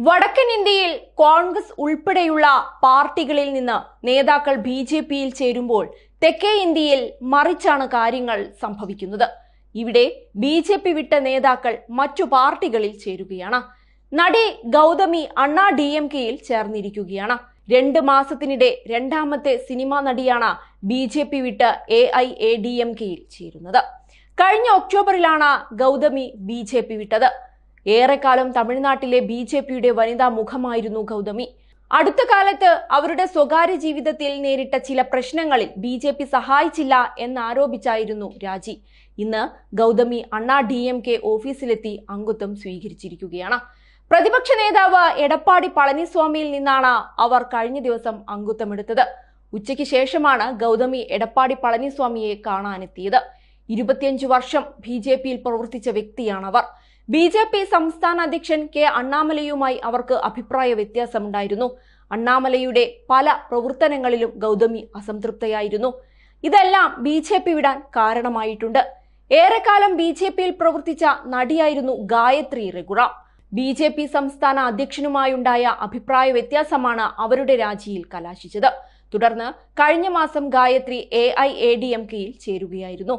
വടക്കൻ ഇന്ത്യയിൽ കോൺഗ്രസ് ഉൾപ്പെടെയുള്ള പാർട്ടികളിൽ നിന്ന് നേതാക്കൾ ബി.ജെ.പിയിൽ ചേരുമ്പോൾ തെക്കേ ഇന്ത്യയിൽ മറിച്ചാണ് കാര്യങ്ങൾ സംഭവിക്കുന്നത്. ഇവിടെ ബി.ജെ.പി വിട്ട നേതാക്കൾ മറ്റു പാർട്ടികളിൽ ചേരുകയാണ്. നടി ഗൗതമി അണ്ണാ ഡി.എം.കെയിൽ ചേർന്നിരിക്കുകയാണ്. 2 മാസത്തിനിടെ രണ്ടാമത്തെ സിനിമാ നടിയാണ് ബി.ജെ.പി വിട്ട് എ.ഐ.എ.ഡി.എം.കെയിൽ ചേരുന്നത്. കഴിഞ്ഞ ഒക്ടോബറിലാണ് ഗൗതമി ബി.ജെ.പി വിട്ടത്. ഏറെക്കാലം തമിഴ്നാട്ടിലെ ബി.ജെ.പിയുടെ വനിതാ മുഖമായിരുന്നു ഗൗതമി. അടുത്ത കാലത്ത് അവരുടെ സ്വകാര്യ ജീവിതത്തിൽ നേരിട്ട ചില പ്രശ്നങ്ങളിൽ ബി.ജെ.പി സഹായിച്ചില്ല എന്നാരോപിച്ചായിരുന്നു രാജി. ഇന്ന് ഗൗതമി അണ്ണാ ഡി.എം.കെ ഓഫീസിലെത്തി അംഗത്വം സ്വീകരിച്ചിരിക്കുകയാണ്. പ്രതിപക്ഷ നേതാവ് എടപ്പാടി പളനിസ്വാമിയിൽ നിന്നാണ് അവർ കഴിഞ്ഞ ദിവസം അംഗത്വമെടുത്തത്. ഉച്ചയ്ക്ക് ശേഷമാണ് ഗൗതമി എടപ്പാടി പളനിസ്വാമിയെ കാണാനെത്തിയത്. 25 വർഷം ബി.ജെ.പിയിൽ പ്രവർത്തിച്ച വ്യക്തിയാണവർ. ബി.ജെ.പി സംസ്ഥാന അധ്യക്ഷൻ കെ അണ്ണാമലയുമായി അവർക്ക് അഭിപ്രായ വ്യത്യാസമുണ്ടായിരുന്നു. അണ്ണാമലയുടെ പല പ്രവർത്തനങ്ങളിലും ഗൗതമി അസംതൃപ്തയായിരുന്നു. ഇതെല്ലാം ബി.ജെ.പി വിടാൻ കാരണമായിട്ടുണ്ട്. ഏറെക്കാലം ബി.ജെ.പിയിൽ പ്രവർത്തിച്ച നടിയായിരുന്നു ഗായത്രി രഘുറാം. ബി.ജെ.പി സംസ്ഥാന അധ്യക്ഷനുമായുണ്ടായ അഭിപ്രായ വ്യത്യാസമാണ് അവരുടെ രാജിയിൽ കലാശിച്ചത്. തുടർന്ന് കഴിഞ്ഞ മാസം ഗായത്രി എ.ഐ.എ.ഡി.എം.കെയിൽ ചേരുകയായിരുന്നു.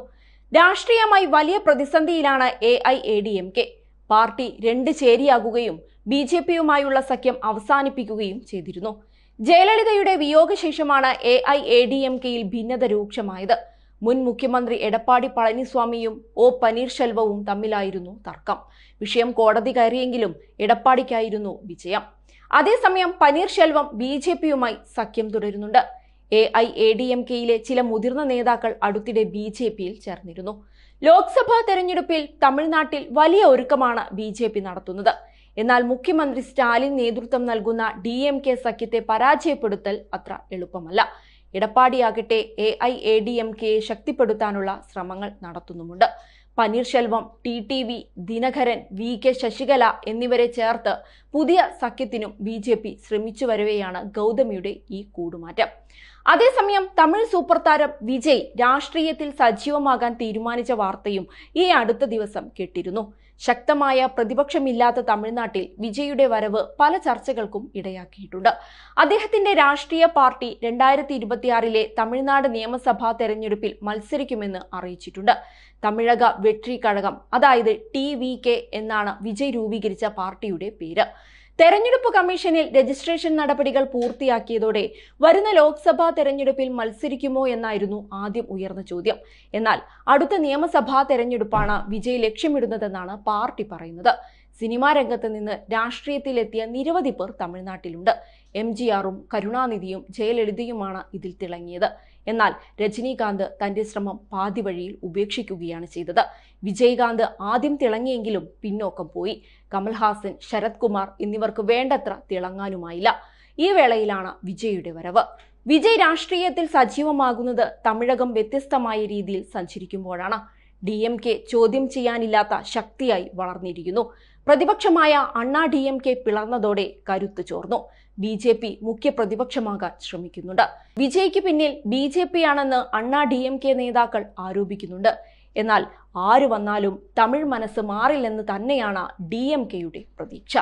രാഷ്ട്രീയമായി വലിയ പ്രതിസന്ധിയിലാണ് എ.ഐ.എ.ഡി.എം.കെ. പാർട്ടി 2 ചേരിയാകുകയും ബി.ജെ.പിയുമായുള്ള സഖ്യം അവസാനിപ്പിക്കുകയും ചെയ്തിരുന്നു. ജയലളിതയുടെ വിയോഗശേഷമാണ് എ.ഐ.എ.ഡി.എം.കെയിൽ ഭിന്നത രൂക്ഷമായത്. മുൻ മുഖ്യമന്ത്രി എടപ്പാടി പളനിസ്വാമിയും ഒ പനീർശെൽവവും തമ്മിലായിരുന്നു തർക്കം. വിഷയം കോടതി കയറിയെങ്കിലും എടപ്പാടിക്കായിരുന്നു വിജയം. അതേസമയം പനീർശെൽവം ബി.ജെ.പിയുമായി സഖ്യം തുടരുന്നുണ്ട്. എ.ഐ.എ.ഡി.എം.കെയിലെ ചില മുതിർന്ന നേതാക്കൾ അടുത്തിടെ ബി.ജെ.പിയിൽ ചേർന്നിരുന്നു. ലോക്സഭാ തെരഞ്ഞെടുപ്പിൽ തമിഴ്നാട്ടിൽ വലിയ ഒരുക്കമാണ് ബി.ജെ.പി നടത്തുന്നത്. എന്നാൽ മുഖ്യമന്ത്രി സ്റ്റാലിൻ നേതൃത്വം നൽകുന്ന ഡി.എം.കെ സഖ്യത്തെ പരാജയപ്പെടുത്തൽ അത്ര എളുപ്പമല്ല. എടപ്പാടിയാകട്ടെ എ.ഐ.എ.ഡി.എം.കെയെ ശക്തിപ്പെടുത്താനുള്ള ശ്രമങ്ങൾ നടത്തുന്നുമുണ്ട്. പനീർശെൽവം, ടി.ടി.വി, ദിനകരൻ, വി.കെ. ശശികല എന്നിവരെ ചേർത്ത് പുതിയ സഖ്യത്തിനും ബി.ജെ.പി ശ്രമിച്ചു വരവെയാണ് ഗൗതമിയുടെ ഈ കൂടുമാറ്റം. അതേസമയം തമിഴ് സൂപ്പർ താരം വിജയ് രാഷ്ട്രീയത്തിൽ സജീവമാകാൻ തീരുമാനിച്ച വാർത്തയും ഈ അടുത്ത ദിവസം കേട്ടിരുന്നു. ശക്തമായ പ്രതിപക്ഷമില്ലാത്ത തമിഴ്നാട്ടിൽ വിജയുടെ വരവ് പല ചർച്ചകൾക്കും ഇടയാക്കിയിട്ടുണ്ട്. അദ്ദേഹത്തിന്റെ രാഷ്ട്രീയ പാർട്ടി 2026 തമിഴ്നാട് നിയമസഭാ തെരഞ്ഞെടുപ്പിൽ മത്സരിക്കുമെന്ന് അറിയിച്ചിട്ടുണ്ട്. തമിഴക വെട്രി കഴകം, അതായത് ടി.വി.കെ എന്നാണ് വിജയ് രൂപീകരിച്ച പാർട്ടിയുടെ പേര്. തെരഞ്ഞെടുപ്പ് കമ്മീഷനിൽ രജിസ്ട്രേഷൻ നടപടികൾ പൂർത്തിയാക്കിയതോടെ വരുന്ന ലോക്സഭാ തെരഞ്ഞെടുപ്പിൽ മത്സരിക്കുമോ എന്നായിരുന്നു ആദ്യം ഉയർന്ന ചോദ്യം. എന്നാൽ അടുത്ത നിയമസഭാ തെരഞ്ഞെടുപ്പാണ് വിജയ് ലക്ഷ്യമിടുന്നതെന്നാണ് പാർട്ടി പറയുന്നത്. സിനിമാ രംഗത്ത് നിന്ന് രാഷ്ട്രീയത്തിലെത്തിയ നിരവധി പേർ തമിഴ്നാട്ടിലുണ്ട്. എം.ജി.ആറും കരുണാനിധിയും ജയലളിതയുമാണ് ഇതിൽ തിളങ്ങിയത്. എന്നാൽ രജനീകാന്ത് തന്റെ ശ്രമം പാതി വഴിയിൽ ഉപേക്ഷിക്കുകയാണ് ചെയ്തത്. വിജയകാന്ത് ആദ്യം തിളങ്ങിയെങ്കിലും പിന്നോക്കം പോയി. കമൽഹാസൻ, ശരത് കുമാർ എന്നിവർക്ക് വേണ്ടത്ര തിളങ്ങാനുമായില്ല. ഈ വേളയിലാണ് വിജയുടെ വരവ്. വിജയ് രാഷ്ട്രീയത്തിൽ സജീവമാകുന്നത് തമിഴകം വ്യത്യസ്തമായ രീതിയിൽ സഞ്ചരിക്കുമ്പോഴാണ്. ഡി.എം.കെ ചോദ്യം ചെയ്യാനില്ലാത്ത ശക്തിയായി വളർന്നിരിക്കുന്നു. പ്രതിപക്ഷമായ അണ്ണാ ഡി.എം.കെ പിളർന്നതോടെ കരുത്ത് ചോർന്നു. ബി.ജെ.പി മുഖ്യ പ്രതിപക്ഷമാകാൻ ശ്രമിക്കുന്നുണ്ട്. വിജയ്ക്ക് പിന്നിൽ ബി.ജെ.പി ആണെന്ന് അണ്ണാ ഡി.എം.കെ നേതാക്കൾ ആരോപിക്കുന്നുണ്ട്. എന്നാൽ ആര് വന്നാലും തമിഴ് മനസ്സ് മാറില്ലെന്ന് തന്നെയാണ് ഡി.എം.കെയുടെ പ്രതീക്ഷ.